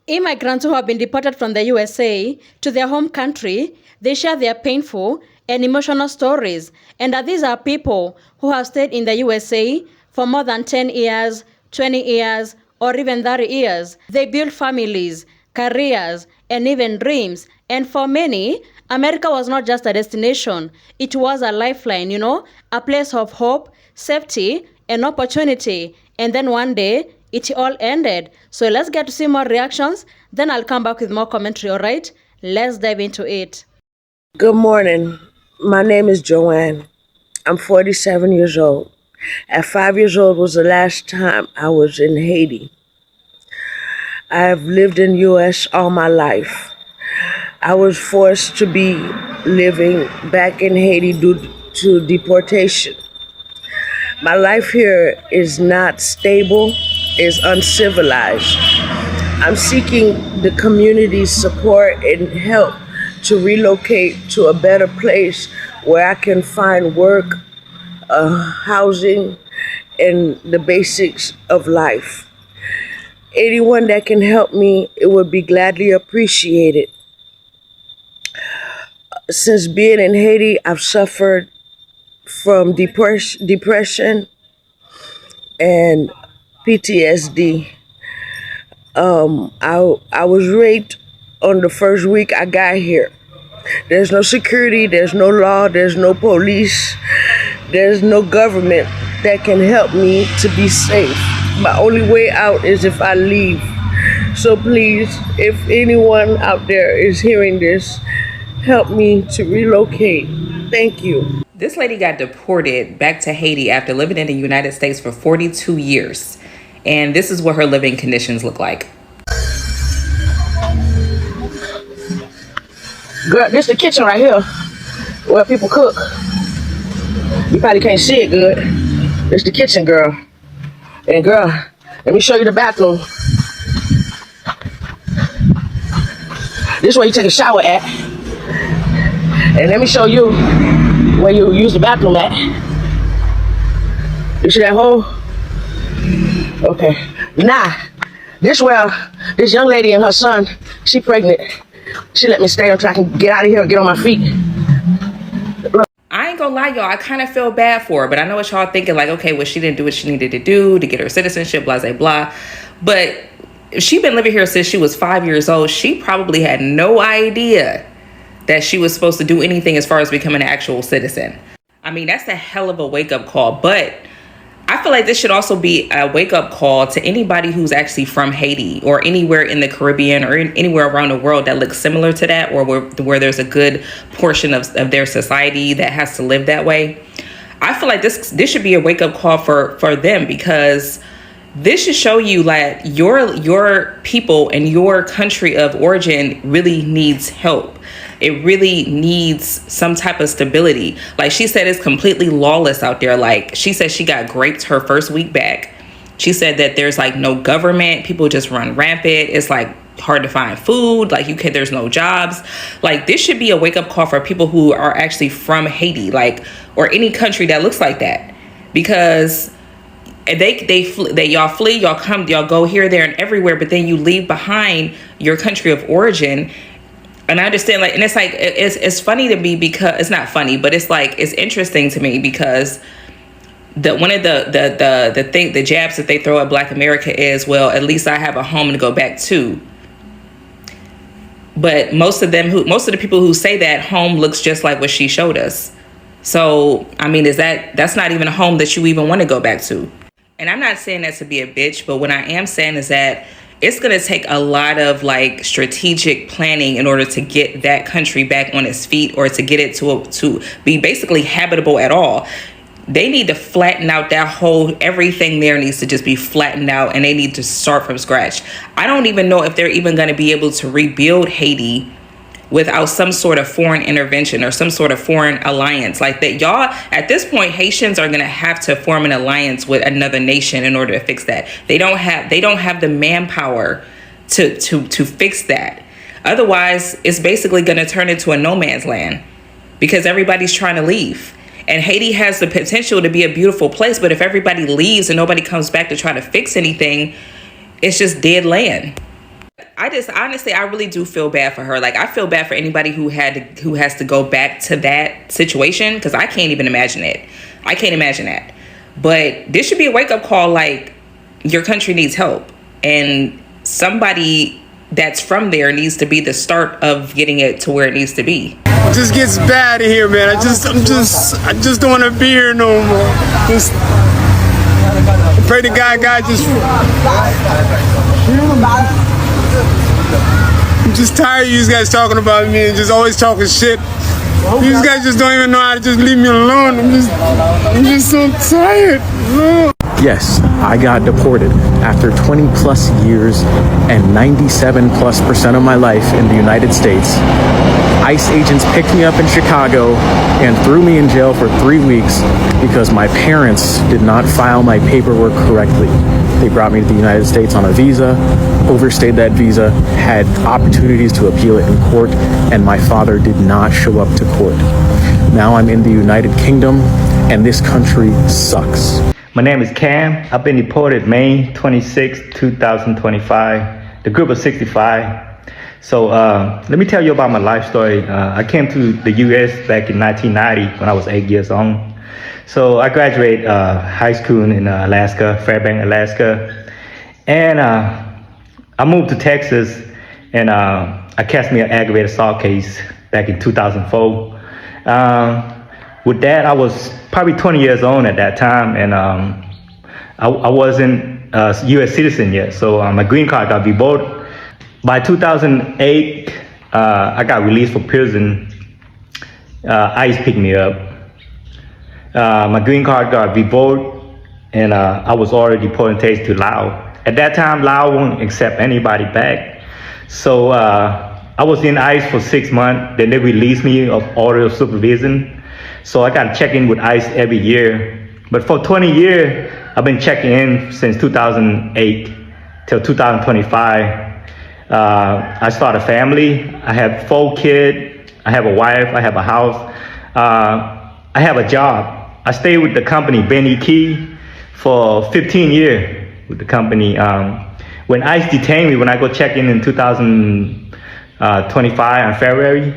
Immigrants who have been deported from the USA to their home country, they share their painful and emotional stories. And these are people who have stayed in the USA for more than 10 years, 20 years, or even 30 years. They build families, careers, and even dreams. And for many, America was not just a destination. It was a lifeline, a place of hope, safety, and opportunity. And then one day, it all ended. So let's get to see more reactions. Then I'll come back with more commentary, all right? Let's dive into it. Good morning. My name is Joanne. I'm 47 years old. At 5 years old was the last time I was in Haiti. I have lived in U.S. all my life. I was forced to be living back in Haiti due to deportation. My life here is not stable, is uncivilized. I'm seeking the community's support and help to relocate to a better place where I can find work, housing, and the basics of life. Anyone that can help me, it would be gladly appreciated. Since being in Haiti, I've suffered from depression and PTSD. I was raped on the first week I got here. There's no security, there's no law, there's no police, there's no government that can help me to be safe. My only way out is if I leave. So please, if anyone out there is hearing this, help me to relocate. Thank you. This lady got deported back to Haiti after living in the United States for 42 years. And this is what her living conditions look like. Girl, this is the kitchen right here where people cook. You probably can't see it good. This is the kitchen, girl. And girl, let me show you the bathroom. This is where you take a shower at. And let me show you where you use the bathroom at. You see that hole? Okay. Now, this where this young lady and her son, she pregnant. She let me stay until I can get out of here and get on my feet. Look. I ain't gonna lie, y'all. I kind of feel bad for her, but I know what y'all thinking, like, okay, well, she didn't do what she needed to do to get her citizenship, blah, blah, blah. But if she been living here since she was 5 years old, she probably had no idea that she was supposed to do anything as far as becoming an actual citizen. I mean, that's a hell of a wake-up call, but I feel like this should also be a wake-up call to anybody who's actually from Haiti or anywhere in the Caribbean or anywhere around the world that looks similar to that, or where there's a good portion of their society that has to live that way. I feel like this should be a wake-up call for them, because this should show you that your people and your country of origin really needs help. It really needs some type of stability. Like she said, it's completely lawless out there. Like she said, she got raped her first week back. She said that there's like no government. People just run rampant. It's like hard to find food. Like there's no jobs. Like this should be a wake up call for people who are actually from Haiti, like, or any country that looks like that, because y'all flee, y'all come, y'all go here, there, and everywhere, but then you leave behind your country of origin. And I understand, like, and it's like, it's funny to me, because it's not funny, but it's like, it's interesting to me because one of the jabs that they throw at Black America is, well, at least I have a home to go back to. But most of the people who say that, home looks just like what she showed us. So, I mean, that's not even a home that you even want to go back to. And I'm not saying that to be a bitch, but what I am saying is that it's going to take a lot of like strategic planning in order to get that country back on its feet, or to get it to be basically habitable at all. They need to flatten out that whole, everything there needs to just be flattened out, and they need to start from scratch. I don't even know if they're even going to be able to rebuild Haiti without some sort of foreign intervention or some sort of foreign alliance like that. Y'all, at this point, Haitians are going to have to form an alliance with another nation in order to fix that. They don't have the manpower to fix that. Otherwise, it's basically going to turn into a no man's land, because everybody's trying to leave. And Haiti has the potential to be a beautiful place, but if everybody leaves and nobody comes back to try to fix anything, it's just dead land. I just honestly, I really do feel bad for her. Like, I feel bad for anybody who has to go back to that situation, because I can't even imagine it. I can't imagine that. But this should be a wake up call. Like, your country needs help, and somebody that's from there needs to be the start of getting it to where it needs to be. It just gets bad in here, man. I just don't want to be here no more. Just pray to God just. I'm just tired of you guys talking about me and just always talking shit. You guys just don't even know how to just leave me alone. I'm just so tired. Yes, I got deported after 20 plus years and 97+% of my life in the United States. ICE agents picked me up in Chicago and threw me in jail for 3 weeks because my parents did not file my paperwork correctly. They brought me to the United States on a visa, overstayed that visa, had opportunities to appeal it in court, and my father did not show up to court. Now I'm in the United Kingdom, and this country sucks. My name is Cam. I've been deported May 26, 2025, the group of 65. So let me tell you about my life story. I came to the U.S. back in 1990 when I was 8 years old. So I graduated high school in Alaska, Fairbanks, Alaska. And I moved to Texas, and I cast me an aggravated assault case back in 2004. With that, I was probably 20 years old at that time, and I wasn't a U.S. citizen yet, so my green card got revoked. By 2008, I got released from prison. ICE picked me up. My green card got revoked, and I was already deported to Laos. At that time, Laos won't accept anybody back. So I was in ICE for 6 months. Then they released me of order of supervision. So I got to check in with ICE every year. But for 20 years, I've been checking in since 2008 till 2025. I started a family. I have 4 kids. I have a wife. I have a house. I have a job. I stayed with the company, Benny Key, for 15 years with the company. When ICE detained me, when I go check in 2025 in February,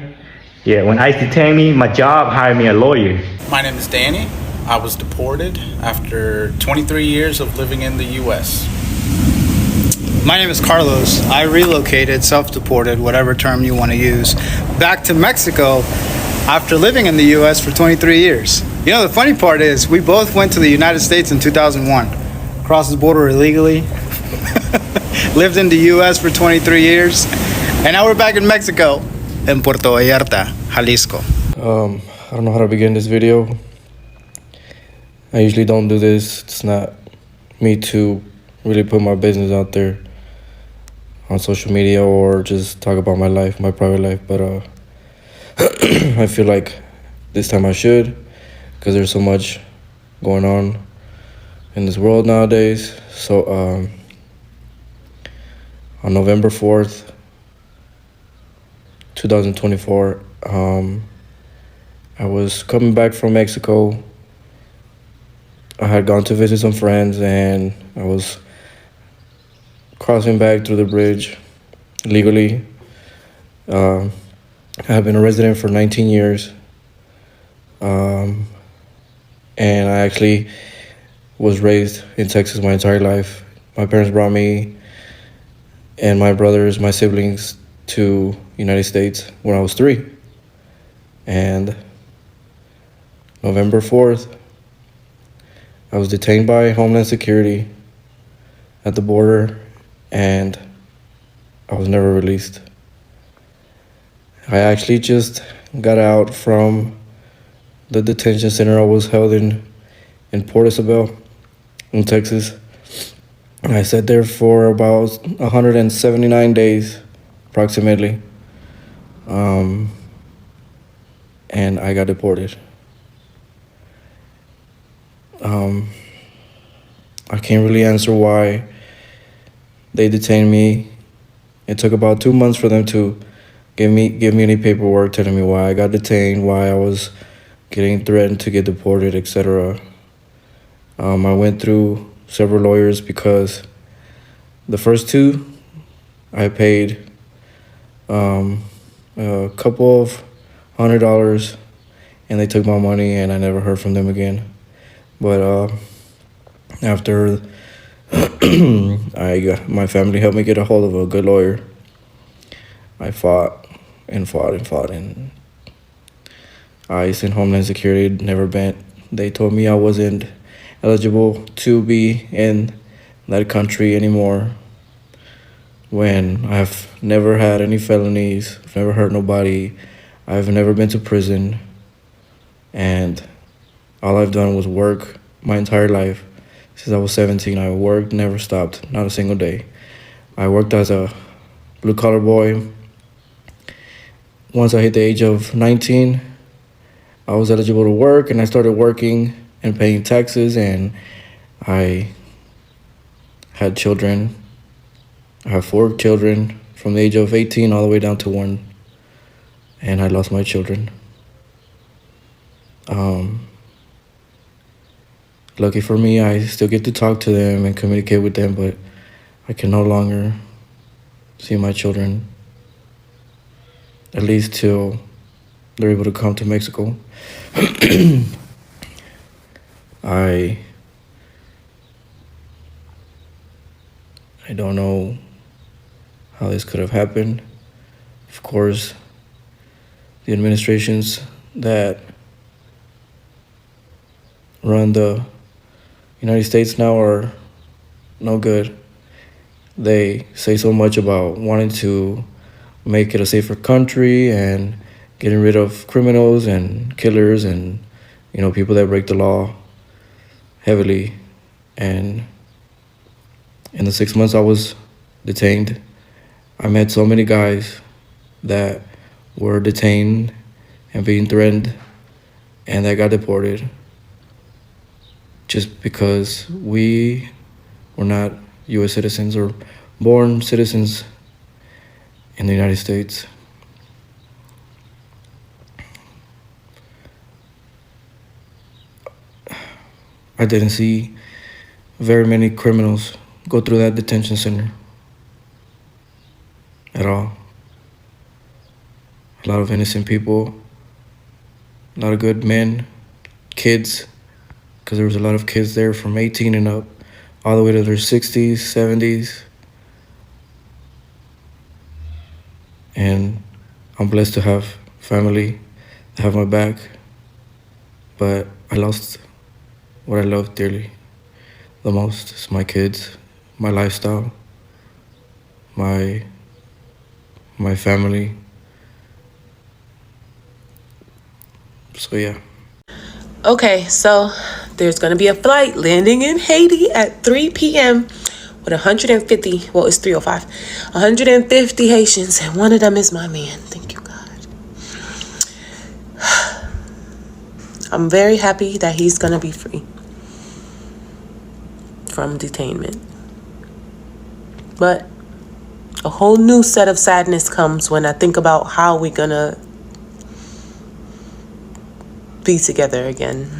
when ICE detained me, my job hired me a lawyer. My name is Danny. I was deported after 23 years of living in the U.S. My name is Carlos. I relocated, self-deported, whatever term you want to use, back to Mexico after living in the U.S. for 23 years. You know, the funny part is we both went to the United States in 2001, crossed the border illegally, lived in the U.S. for 23 years, and now we're back in Mexico, in Puerto Vallarta, Jalisco. I don't know how to begin this video. I usually don't do this. It's not me to really put my business out there on social media or just talk about my life, my private life. But I feel like this time I should, because there's so much going on in this world nowadays. So on November 4th, 2024, I was coming back from Mexico. I had gone to visit some friends, and I was crossing back through the bridge legally. I have been a resident for 19 years. And I actually was raised in Texas my entire life. My parents brought me and my brothers, my siblings, to United States when I was 3. And November 4th, I was detained by Homeland Security at the border, and I was never released. I actually just got out from the detention center I was held in Port Isabel, in Texas. I sat there for about 179 days, approximately, and I got deported. I can't really answer why they detained me. It took about 2 months for them to give me any paperwork telling me why I got detained, why I was getting threatened to get deported, etc. I went through several lawyers because the first 2 I paid a couple of $100, and they took my money, and I never heard from them again. But after my family helped me get a hold of a good lawyer, I fought and fought and fought, and ICE and Homeland Security never bent. They told me I wasn't eligible to be in that country anymore, when I've never had any felonies, I've never hurt nobody, I've never been to prison, and all I've done was work my entire life. Since I was 17, I worked, never stopped, not a single day. I worked as a blue-collar boy. Once I hit the age of 19, I was eligible to work, and I started working and paying taxes, and I had children. I have 4 children from the age of 18 all the way down to 1, and I lost my children. Lucky for me, I still get to talk to them and communicate with them, but I can no longer see my children, at least till they're able to come to Mexico. I don't know how this could have happened. Of course, the administrations that run the United States now are no good. They say so much about wanting to make it a safer country and getting rid of criminals and killers and, people that break the law heavily. And in the 6 months I was detained, I met so many guys that were detained and being threatened and that got deported just because we were not U.S. citizens or born citizens in the United States. I didn't see very many criminals go through that detention center at all. A lot of innocent people, a lot of good men, kids, because there was a lot of kids there from 18 and up, all the way to their 60s, 70s. And I'm blessed to have family that have my back, but I lost what I love dearly the most. It's my kids, my lifestyle, my family. So yeah. Okay, so there's going to be a flight landing in Haiti at 3 p.m. with 150, well, it's 3:05, 150 Haitians, and one of them is my man. Thank you, God. I'm very happy that he's going to be free from detainment. But a whole new set of sadness comes when I think about how we're going to be together again.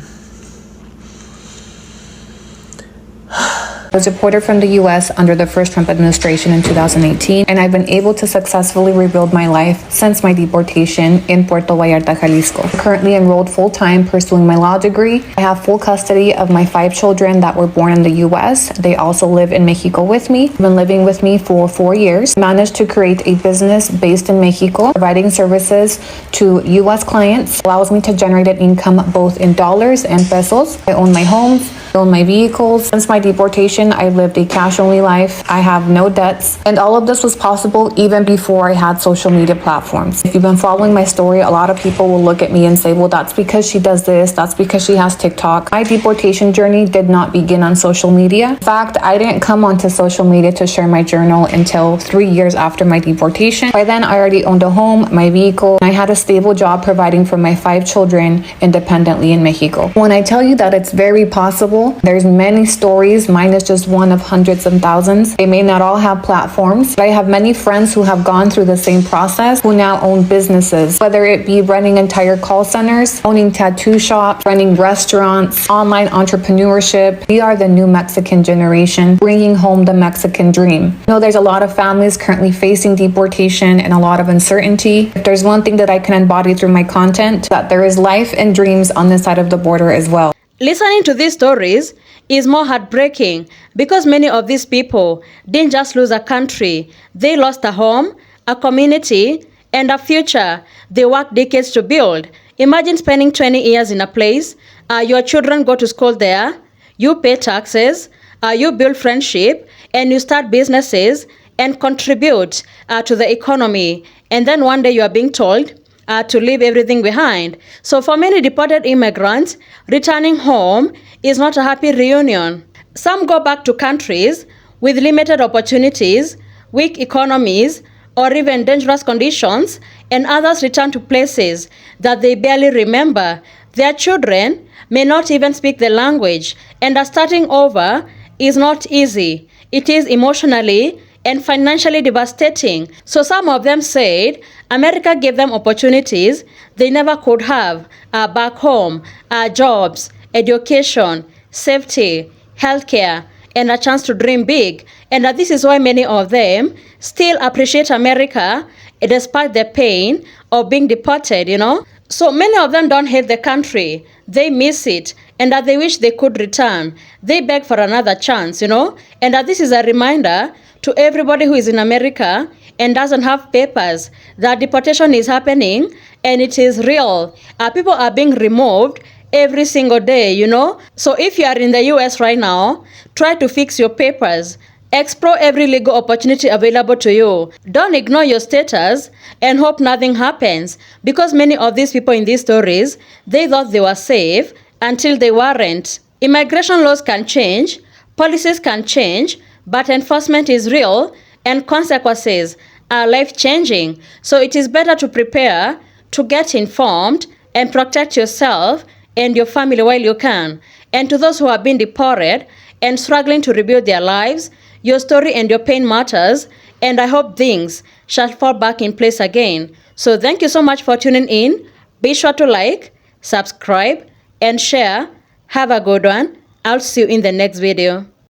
I was deported from the U.S. under the first Trump administration in 2018, and I've been able to successfully rebuild my life since my deportation in Puerto Vallarta, Jalisco. I'm currently enrolled full-time pursuing my law degree. I have full custody of my 5 children that were born in the U.S. They also live in Mexico with me. They've been living with me for 4 years. I managed to create a business based in Mexico, providing services to U.S. clients. It allows me to generate an income both in dollars and pesos. I own my homes, I own my vehicles. Since my deportation, I've lived a cash-only life. I have no debts. And all of this was possible even before I had social media platforms. If you've been following my story, a lot of people will look at me and say, well, that's because she does this. That's because she has TikTok. My deportation journey did not begin on social media. In fact, I didn't come onto social media to share my journal until 3 years after my deportation. By then, I already owned a home, my vehicle, and I had a stable job providing for my 5 children independently in Mexico. When I tell you that it's very possible individual. There's many stories. Mine is just one of hundreds and thousands. They may not all have platforms, but I have many friends who have gone through the same process who now own businesses, whether it be running entire call centers, owning tattoo shops, running restaurants, online entrepreneurship. We are the new Mexican generation, bringing home the Mexican dream. I know there's a lot of families currently facing deportation and a lot of uncertainty. If there's one thing that I can embody through my content, that there is life and dreams on this side of the border as well. Listening to these stories is more heartbreaking because many of these people didn't just lose a country, they lost a home, a community, and a future they worked decades to build. Imagine spending 20 years in a place, your children go to school there, you pay taxes, you build friendship, and you start businesses and contribute to the economy. And then one day you are being told to leave everything behind. So for many deported immigrants, returning home is not a happy reunion. Some go back to countries with limited opportunities, weak economies, or even dangerous conditions, and others return to places that they barely remember. Their children may not even speak the language, and starting over is not easy. It is emotionally and financially devastating. So some of them said America gave them opportunities they never could have back home, jobs, education, safety, healthcare, and a chance to dream big. And this is why many of them still appreciate America despite the pain of being deported, So many of them don't hate the country. They miss it, and that they wish they could return. They beg for another chance, And that this is a reminder to everybody who is in America and doesn't have papers that deportation is happening and it is real. People are being removed every single day, So if you are in the US right now, try to fix your papers. Explore every legal opportunity available to you. Don't ignore your status and hope nothing happens, because many of these people in these stories, they thought they were safe until they weren't. Immigration laws can change, policies can change, but enforcement is real and consequences are life-changing. So it is better to prepare, to get informed, and protect yourself and your family while you can. And to those who have been deported and struggling to rebuild their lives, your story and your pain matters, and I hope things shall fall back in place again. So thank you so much for tuning in. Be sure to like, subscribe, and share. Have a good one. I'll see you in the next video.